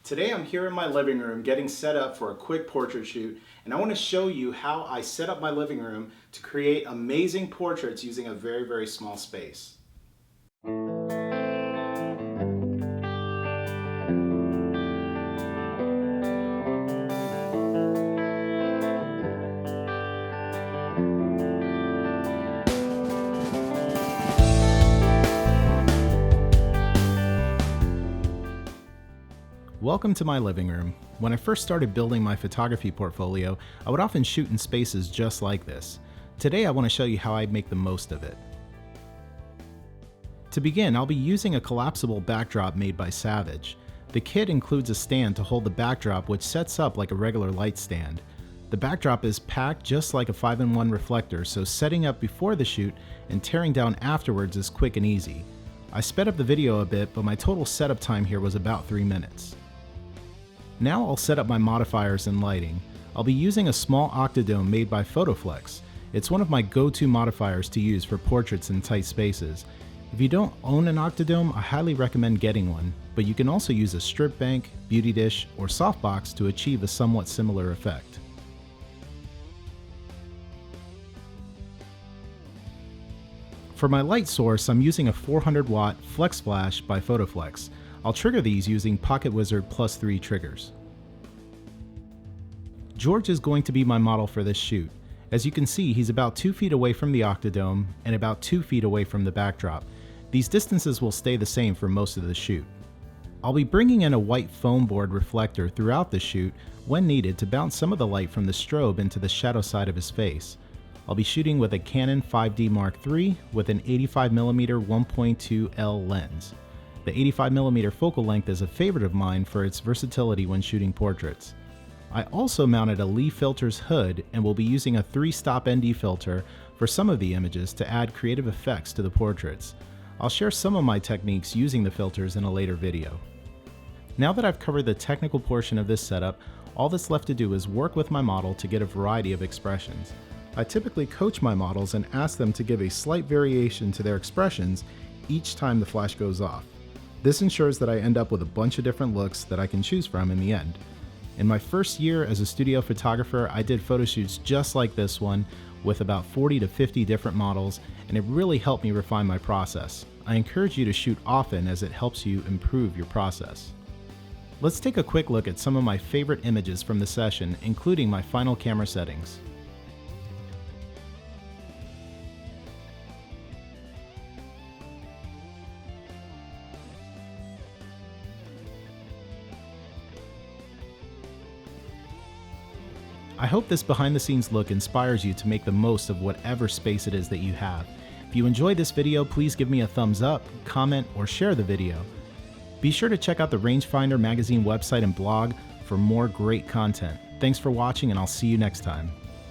Today I'm here in my living room getting set up for a quick portrait shoot, and I want to show you how I set up my living room to create amazing portraits using a very small space. Welcome to my living room. When I first started building my photography portfolio, I would often shoot in spaces just like this. Today I want to show you how I make the most of it. To begin, I'll be using a collapsible backdrop made by Savage. The kit includes a stand to hold the backdrop, which sets up like a regular light stand. The backdrop is packed just like a 5-in-1 reflector, so setting up before the shoot and tearing down afterwards is quick and easy. I sped up the video a bit, but my total setup time here was about 3 minutes. Now I'll set up my modifiers and lighting. I'll be using a small octodome made by Photoflex. It's one of my go-to modifiers to use for portraits in tight spaces. If you don't own an octodome, I highly recommend getting one, but you can also use a strip bank, beauty dish, or softbox to achieve a somewhat similar effect. For my light source, I'm using a 400-watt Flex Flash by Photoflex. I'll trigger these using Pocket Wizard +3 triggers. George is going to be my model for this shoot. As you can see, he's about 2 feet away from the octodome and about 2 feet away from the backdrop. These distances will stay the same for most of the shoot. I'll be bringing in a white foam board reflector throughout the shoot when needed to bounce some of the light from the strobe into the shadow side of his face. I'll be shooting with a Canon 5D Mark III with an 85mm 1.2L lens. The 85mm focal length is a favorite of mine for its versatility when shooting portraits. I also mounted a Lee Filters hood and will be using a 3-stop ND filter for some of the images to add creative effects to the portraits. I'll share some of my techniques using the filters in a later video. Now that I've covered the technical portion of this setup, all that's left to do is work with my model to get a variety of expressions. I typically coach my models and ask them to give a slight variation to their expressions each time the flash goes off. This ensures that I end up with a bunch of different looks that I can choose from in the end. In my first year as a studio photographer, I did photo shoots just like this one with about 40 to 50 different models, and it really helped me refine my process. I encourage you to shoot often as it helps you improve your process. Let's take a quick look at some of my favorite images from the session, including my final camera settings. I hope this behind-the-scenes look inspires you to make the most of whatever space it is that you have. If you enjoyed this video, please give me a thumbs up, comment, or share the video. Be sure to check out the Rangefinder magazine website and blog for more great content. Thanks for watching, and I'll see you next time.